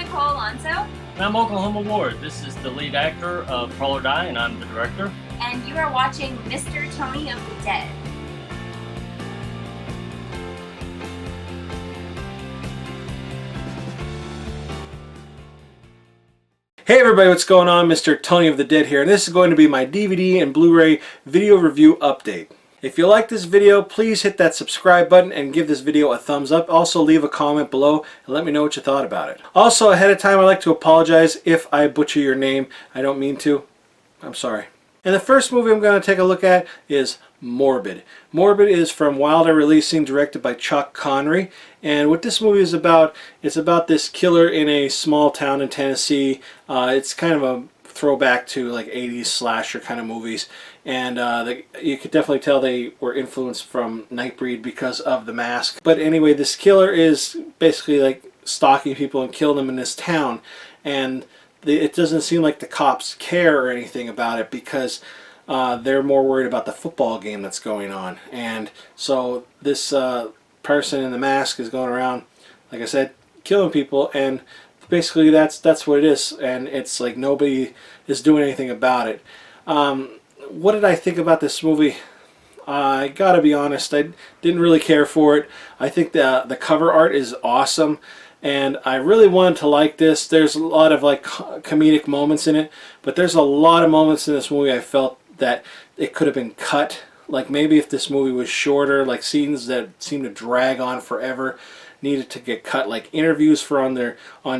Nicole Alonso. And I'm Oklahoma Ward. This is the lead actor of Crawl or Die, and I'm the director. And you are watching Mr. Tony of the Dead. Hey everybody, what's going on? Mr. Tony of the Dead here, and this is going to be my DVD and Blu-ray video review update. If you like this video, please hit that subscribe button and give this video a thumbs up. Also leave a comment below and let me know what you thought about it. Also, ahead of time, I'd like to apologize if I butcher your name. I don't mean to. I'm sorry. And the first movie I'm going to take a look at is Morbid. Morbid is from Wilder Releasing, directed by Chuck Connery. And what this movie is about, it's about this killer in a small town in Tennessee. It's kind of a throwback to like 80s slasher kind of movies. And you could definitely tell they were influenced from Nightbreed because of the mask. But anyway, this killer is basically like stalking people and killing them in this town. And it doesn't seem like the cops care or anything about it because they're more worried about the football game that's going on. And so this person in the mask is going around, like I said, killing people, and basically that's what it is. And it's like nobody is doing anything about it. What did I think about this movie? I gotta be honest, I didn't really care for it. I think the cover art is awesome, and I really wanted to like this. There's a lot of like comedic moments in it, but there's a lot of moments in this movie I felt that it could have been cut. Like maybe if this movie was shorter, like scenes that seem to drag on forever needed to get cut, like interviews for on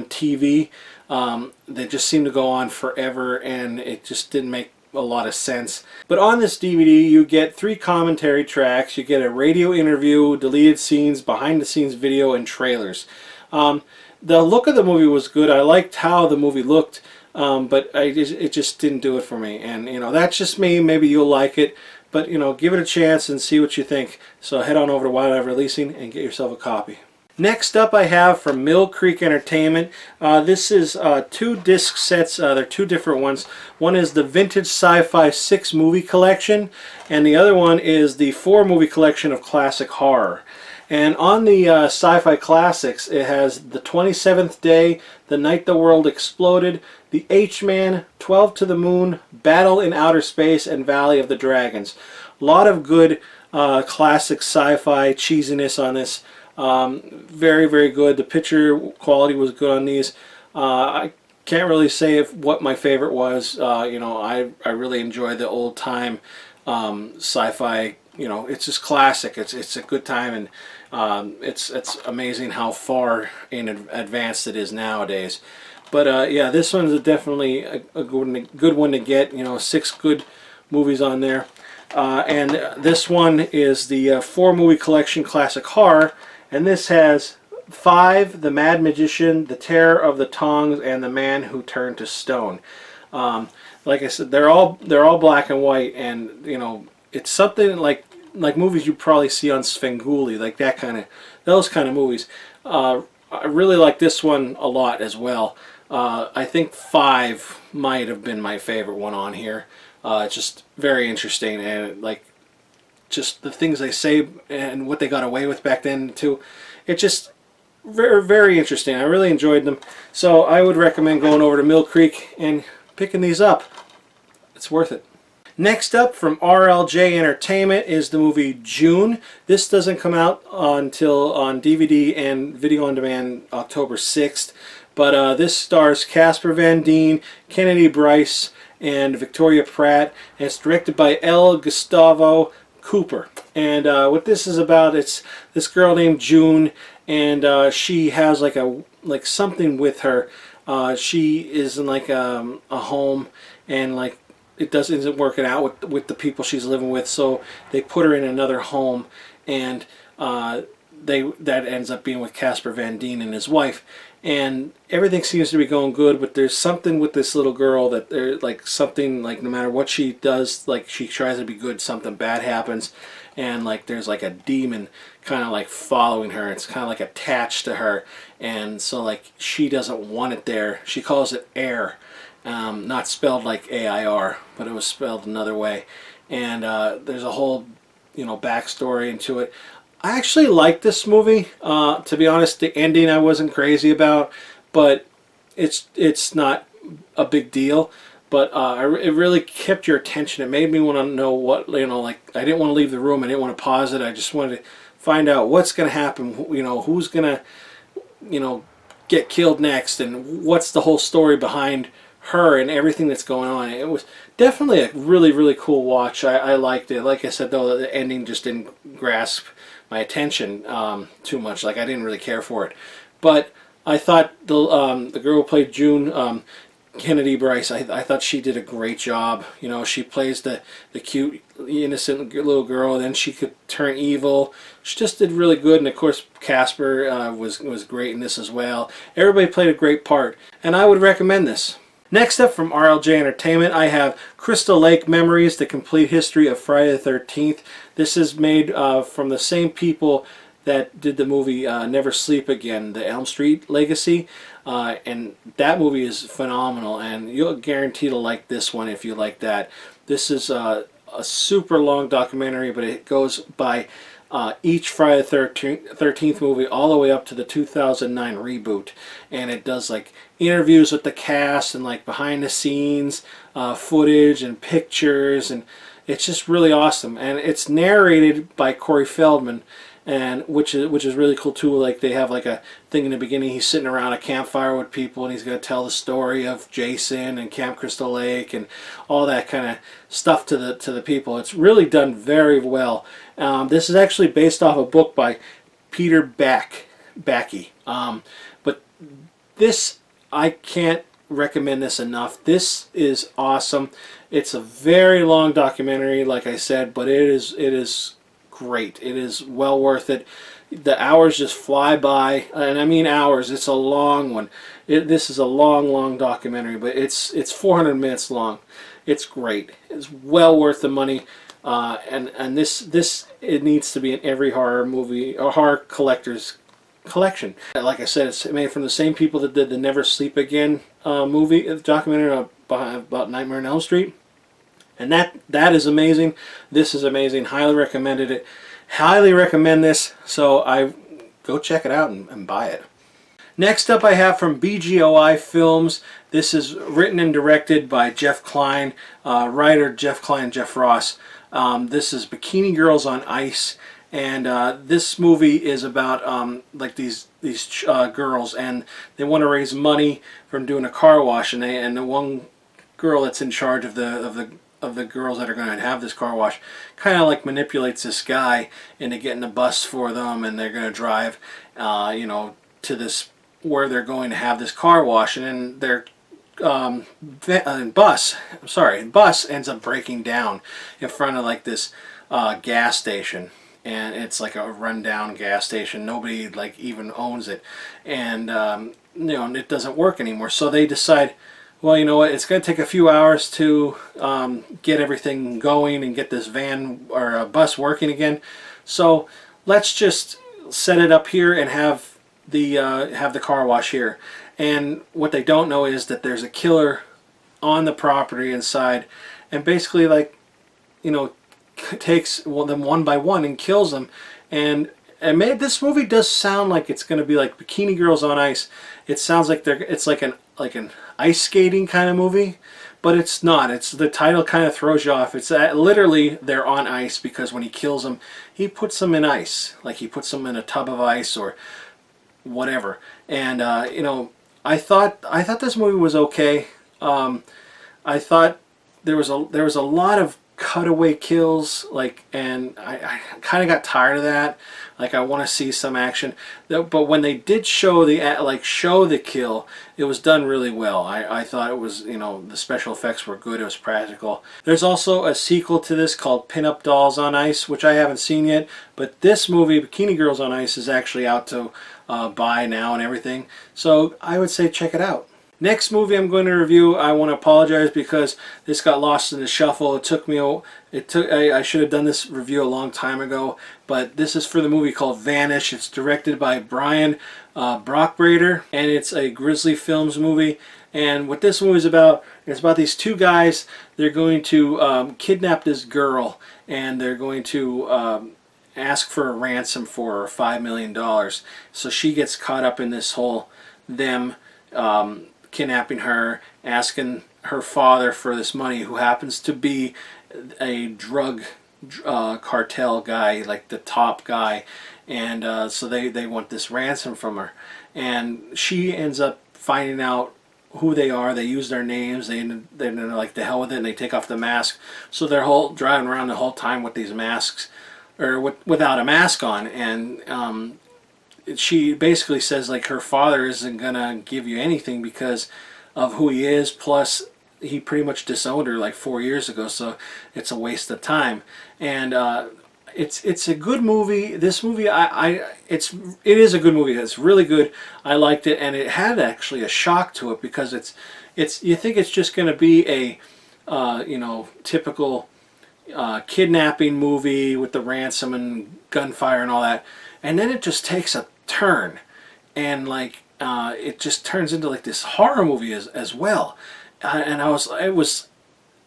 TV that just seem to go on forever, and it just didn't make a lot of sense. But on this DVD you get 3 commentary tracks, you get a radio interview, deleted scenes, behind the scenes video, and trailers. The look of the movie was good. I liked how the movie looked, but it just didn't do it for me. And you know, that's just me. Maybe you'll like it, but you know, give it a chance and see what you think. So head on over to Wildlife Releasing and get yourself a copy. Next up I have from Mill Creek Entertainment. This is 2 disc sets. They're 2 different ones. One is the Vintage Sci-Fi 6 movie collection, and the other one is the 4 movie collection of classic horror. And on the Sci-Fi Classics, it has The 27th Day, The Night the World Exploded, The H-Man, 12 to the Moon, Battle in Outer Space, and Valley of the Dragons. A lot of good classic sci-fi cheesiness on this. Very, very good. The picture quality was good on these. I can't really say what my favorite was. You know, I really enjoy the old time sci-fi. You know, it's just classic. It's a good time, and it's amazing how far in advanced it is nowadays. But yeah, this one's definitely a good one to get. You know, 6 good movies on there. And this one is the 4 movie collection classic horror. And this has 5, The Mad Magician, The Terror of the Tongs, and The Man Who Turned to Stone. Like I said, they're all black and white, and you know, it's something like movies you probably see on Svengoolie, like those kind of movies. I really like this one a lot as well. I think 5 might have been my favorite one on here. It's just very interesting, and like just the things they say and what they got away with back then too. It's just very, very interesting. I really enjoyed them. So I would recommend going over to Mill Creek and picking these up. It's worth it. Next up from RLJ Entertainment is the movie June. This doesn't come out until on DVD and video on demand October 6th. But this stars Casper Van Dien, Kennedy Bryce, and Victoria Pratt. And it's directed by L. Gustavo Cooper. And what this is about, it's this girl named June, and she has like something with her. She is in like a home, and like it isn't working out with the people she's living with, so they put her in another home, and that ends up being with Casper Van Dien and his wife. And everything seems to be going good, but there's something with this little girl that there's like something, like no matter what she does, like she tries to be good, something bad happens, and like there's like a demon kind of like following her. It's kind of like attached to her, and so like she doesn't want it there. She calls it air, not spelled like AIR, but it was spelled another way. And there's a whole, you know, backstory into it. I actually liked this movie. To be honest, the ending I wasn't crazy about, but it's not a big deal, but it really kept your attention. It made me want to know what, like, I didn't want to leave the room. I didn't want to pause it. I just wanted to find out what's going to happen. Who's going to, get killed next, and what's the whole story behind her and everything that's going on. It was definitely a really, really cool watch. I liked it. Like I said, though, the ending just didn't grasp my attention too much. Like, I didn't really care for it. But I thought the girl who played June, Kennedy Bryce, I thought she did a great job. She plays the cute, innocent little girl, and then she could turn evil. She just did really good, and of course Casper was great in this as well. Everybody played a great part, and I would recommend this. Next up from RLJ Entertainment, I have Crystal Lake Memories, the complete history of Friday the 13th. This is made from the same people that did the movie Never Sleep Again, the Elm Street Legacy. And that movie is phenomenal, and you'll guarantee to like this one if you like that. This is a super long documentary, but it goes by each Friday the 13th movie all the way up to the 2009 reboot, and it does like interviews with the cast and like behind the scenes footage and pictures, and it's just really awesome. And it's narrated by Corey Feldman, and which is really cool too. Like, they have like a thing in the beginning. He's sitting around a campfire with people, and he's going to tell the story of Jason and Camp Crystal Lake and all that kind of stuff to the people. It's really done very well. This is actually based off a book by Peter Backey. But this, I can't recommend this enough. This is awesome. It's a very long documentary, like I said, but it is great. It is well worth it. The hours just fly by, and I mean hours. It's a long one. This is a long documentary, but it's 400 minutes long. It's great. It's well worth the money, and this it needs to be in every horror movie or horror collector's collection. Like I said, it's made from the same people that did the Never Sleep Again documentary about Nightmare on Elm Street. And that is amazing. This is amazing. Highly recommended it. Highly recommend this. So I go check it out and buy it. Next up, I have from BGOI Films. This is written and directed by Jeff Kline, writer Jeff Kline, Jeff Ross. This is Bikini Girls on Ice, and this movie is about like these girls, and they want to raise money from doing a car wash, and the one girl that's in charge of the girls that are going to have this car wash kind of like manipulates this guy into getting a bus for them, and they're going to drive to this where they're going to have this car wash, and then their bus ends up breaking down in front of like this gas station, and it's like a rundown gas station. Nobody like even owns it, and it doesn't work anymore. So they decide, well, you know what, it's going to take a few hours to get everything going and get this van or bus working again. So let's just set it up here and have the car wash here. And what they don't know is that there's a killer on the property inside, and basically, like, takes them one by one and kills them. And this movie does sound like it's going to be like Bikini Girls on Ice. It sounds like it's like an ice skating kind of movie, but it's not. It's the title kind of throws you off. It's literally they're on ice, because when he kills them, he puts them in ice, like he puts them in a tub of ice or whatever. And I thought this movie was okay. I thought there was a lot of cutaway kills, like, and I kind of got tired of that. Like, I want to see some action. But when they did show the kill, it was done really well. I thought it was, the special effects were good. It was practical. There's also a sequel to this called Pinup Dolls on Ice, which I haven't seen yet. But this movie, Bikini Girls on Ice, is actually out to buy now and everything. So I would say check it out. Next movie I'm going to review, I want to apologize because this got lost in the shuffle. I should have done this review a long time ago, but this is for the movie called VANish. It's directed by Brian Brockbrader, and it's a Grizly Films movie. And what this movie is about, it's about these two guys. They're going to kidnap this girl, and they're going to ask for a ransom for her, $5 million. So she gets caught up in this whole kidnapping her, asking her father for this money, who happens to be a drug cartel guy, like the top guy, and so they want this ransom from her, and she ends up finding out who they are. They use their names. They're like, the hell with it, and they take off the mask. So they're driving around the whole time with these masks, or without a mask on, and she basically says like her father isn't gonna give you anything because of who he is. Plus, he pretty much disowned her like 4 years ago, so it's a waste of time. And it's a good movie. This movie, it is a good movie. It's really good. I liked it, and it had actually a shock to it, because it's you think it's just going to be a typical kidnapping movie with the ransom and gunfire and all that, and then it just takes a turn, and like it just turns into like this horror movie as well. And it was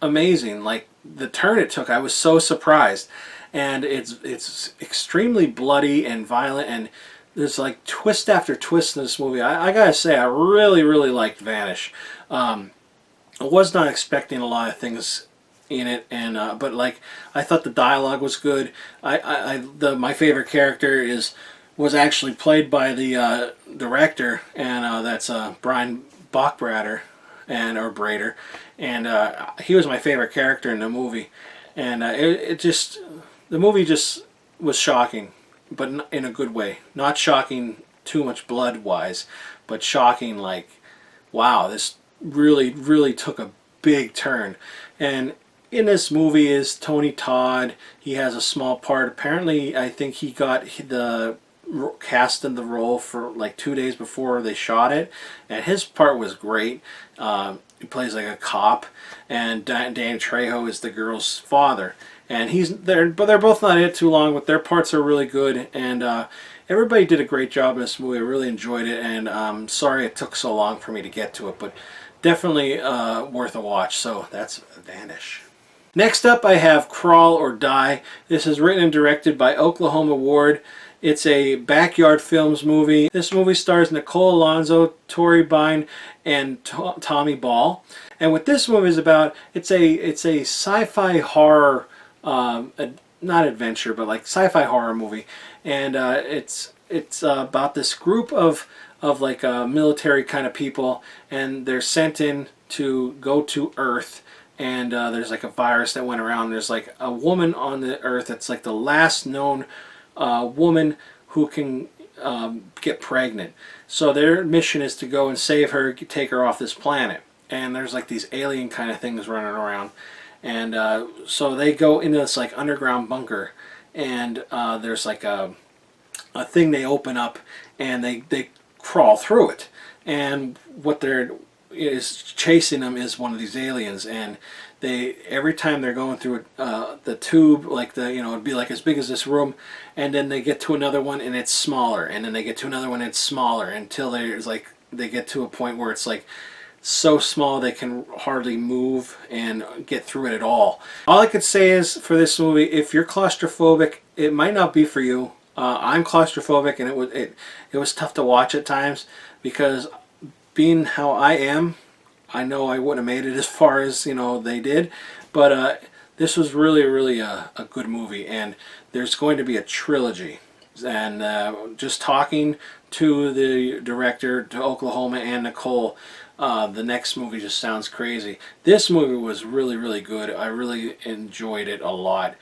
amazing, like the turn it took. I was so surprised, and it's extremly bloody and violent, and there's like twist after twist in this movie. I gotta say, I really liked VANish. I was not expecting a lot of things in it, and but like I thought the dialogue was good. My favorite character was actually played by the director, and that's Brian Bachbrader. Or Brader, and he was my favorite character in the movie, and the movie just was shocking, but in a good way. Not shocking too much blood wise, but shocking like, wow, this really took a big turn. And in this movie is Tony Todd. He has a small part. Apparently, I think he got the cast in the role for like 2 days before they shot it, and his part was great. He plays like a cop, and Dan Trejo is the girl's father, and but they're both not in it too long, but their parts are really good, and everybody did a great job in this movie. I really enjoyed it, and I'm sorry it took so long for me to get to it, but definitely worth a watch. So that's VANish. Next up, I have Crawl or Die. This is written and directed by Oklahoma Ward. It's a Backyard Films movie. This movie stars Nicole, Alonso, Tori Bine, and Tommy Ball. And what this movie is about, it's a sci-fi horror, not adventure, but like sci-fi horror movie. And it's about this group of like military kind of people, and they're sent in to go to Earth. And there's like a virus that went around. There's like a woman on the Earth that's like the last known woman who can get pregnant. So their mission is to go and save her, take her off this planet. And there's like these alien kind of things running around. And so they go into this like underground bunker, and there's like a thing they open up, and they crawl through it. And what is chasing them is one of these aliens, and every time they're going through the tube, like it'd be like as big as this room, and then they get to another one and it's smaller, and then they get to another one and it's smaller, until they get to a point where it's like so small they can hardly move and get through it at all. All I could say is, for this movie, if you're claustrophobic, it might not be for you. I'm claustrophobic, and it was tough to watch at times, because being how I am, I know I wouldn't have made it as far as they did, but this was really a good movie, and there's going to be a trilogy. And just talking to the director, to Oklahoma and Nicole, the next movie just sounds crazy. This movie was really good. I really enjoyed it a lot.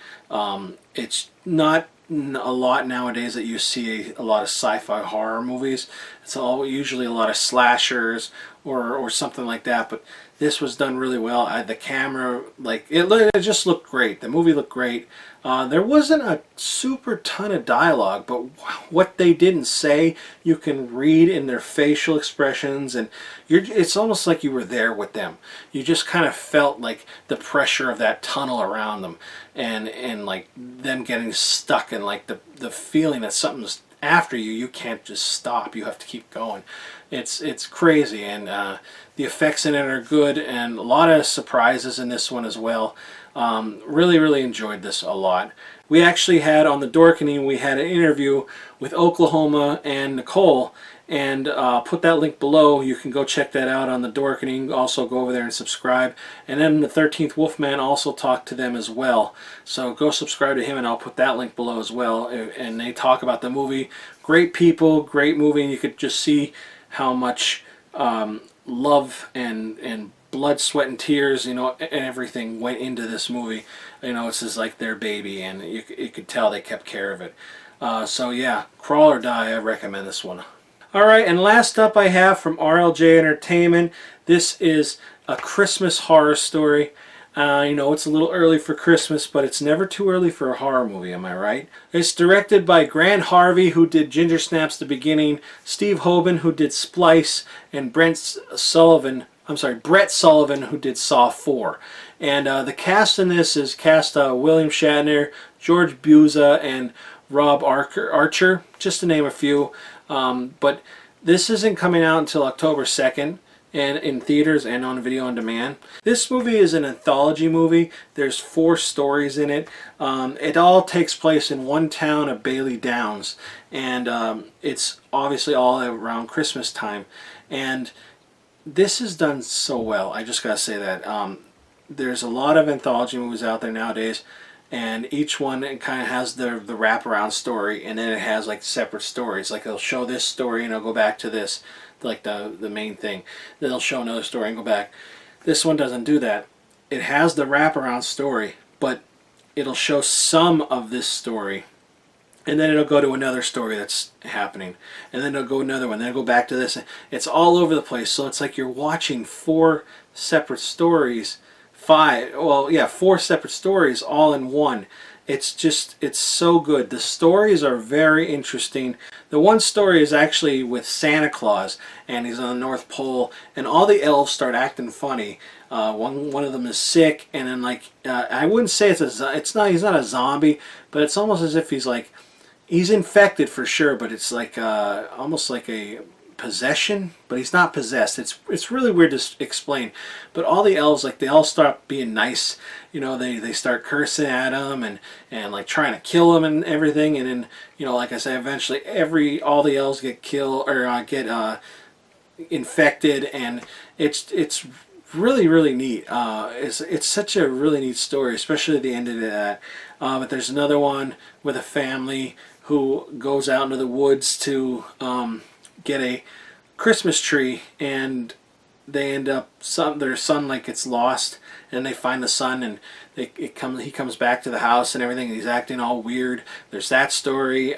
It's not a lot nowadays that you see a lot of sci-fi horror movies. It's usually a lot of slashers or something like that, but this was done really well. The camera, like it just looked great. The movie looked great. There wasn't a super ton of dialogue, but what they didn't say, you can read in their facial expressions, and it's almost like you were there with them. You just kind of felt like the pressure of that tunnel around them, and like them getting stuck, and like the feeling that something's after you. You can't just stop. You have to keep going. It's crazy, and the effects in it are good, and a lot of surprises in this one as well. Really enjoyed this a lot. We actually had on the Dorkening, we had an interview with Oklahoma and Nicole, and put that link below. You can go check that out on the Dorkening. Also go over there and subscribe. And then the 13th Wolfman also talked to them as well. So go subscribe to him, and I'll put that link below as well. And they talk about the movie. Great people, great movie, and you could just see how much love and blood, sweat, and tears, you know, and everything went into this movie. You know, it's just like their baby, and you could tell they kept care of it. So yeah, Crawl or Die, I recommend this one. Alright, and last up I have from RLJ Entertainment. This is a Christmas horror story. You know, it's a little early for Christmas, but it's never too early for a horror movie, am I right? It's directed by Grant Harvey, who did Ginger Snaps The Beginning, Steve Hoban, who did Splice, and Brett Sullivan, who did Saw 4. And the cast in this is William Shatner, George Buza, and Rob Archer, just to name a few. But this isn't coming out until October 2nd, and in theaters and on video on demand. This movie is an anthology movie. There's 4 stories in it. It all takes place in one town of Bailey Downs, and it's obviously all around Christmas time. And this is done so well. I just gotta say that. There's a lot of anthology movies out there nowadays, and each one kind of has the wraparound story, and then it has like separate stories. Like they'll show this story and it'll go back to this, like the main thing. Then they'll show another story and go back. This one doesn't do that. It has the wraparound story, but it'll show some of this story, and then it'll go to another story that's happening, and then it'll go another one, then it'll go back to this. It's all over the place, so it's like you're watching 4 separate stories. 4 separate stories all in one. It's so good. The stories are very interesting. The one story is actually with Santa Claus, and he's on the North Pole, and all the elves start acting funny. One of them is sick, and then like I wouldn't say he's not a zombie, but it's almost as if he's infected for sure, but it's like almost like a possession, but he's not possessed. It's really weird to explain. But all the elves, like, they all start being nice. You know, they start cursing at him and like trying to kill him and everything. And then, you know, like I say, eventually all the elves get killed or get infected, and it's really, really neat. It's such a really neat story, especially at the end of that. But there's another one with a family who goes out into the woods to get a Christmas tree, and they end up their son like gets lost, and they find the son, and he comes back to the house and everything, and he's acting all weird. There's that story.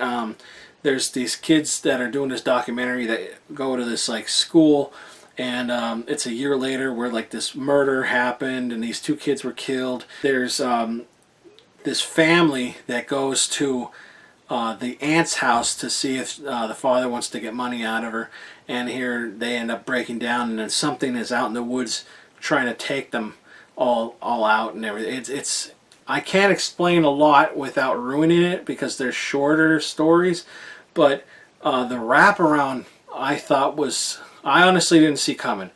There's these kids that are doing this documentary that go to this like school, and it's a year later where like this murder happened and these 2 kids were killed. There's this family that goes to the aunt's house to see if the father wants to get money out of her, and here they end up breaking down, and then something is out in the woods trying to take them all out and everything. I can't explain a lot without ruining it because they're shorter stories, but the wraparound I honestly didn't see coming.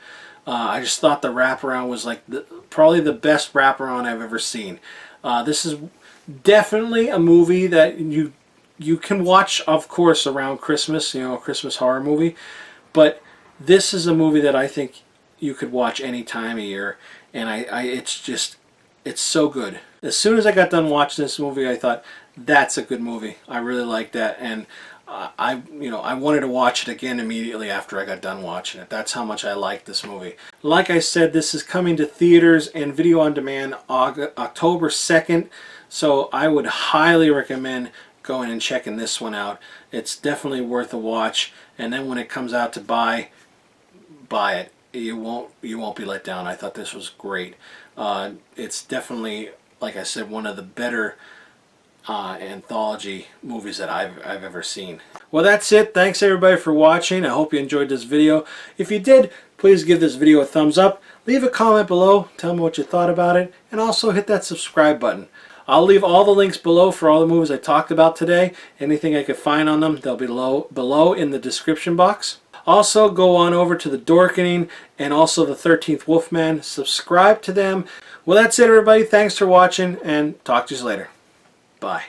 I just thought the wraparound was like probably the best wraparound I've ever seen. This is definitely a movie that you can watch, of course, around Christmas, you know, a Christmas horror movie, but this is a movie that I think you could watch any time of year, and it's so good. As soon as I got done watching this movie, I thought, that's a good movie. I really like that, and I wanted to watch it again immediately after I got done watching it. That's how much I like this movie. Like I said, this is coming to theaters and video on demand October 2nd, so I would highly recommend going and checking this one out. It's definitely worth a watch, and then when it comes out to buy it. You won't be let down. I thought this was great. It's definitely, like I said, one of the better anthology movies that I've ever seen. Well, that's it. Thanks everybody for watching. I hope you enjoyed this video. If you did, please give this video a thumbs up. Leave a comment below. Tell me what you thought about it, and also hit that subscribe button. I'll leave all the links below for all the movies I talked about today. Anything I could find on them, they'll be below in the description box. Also, go on over to the Dorkening and also the 13th Wolfman. Subscribe to them. Well, that's it, everybody. Thanks for watching, and talk to you later. Bye.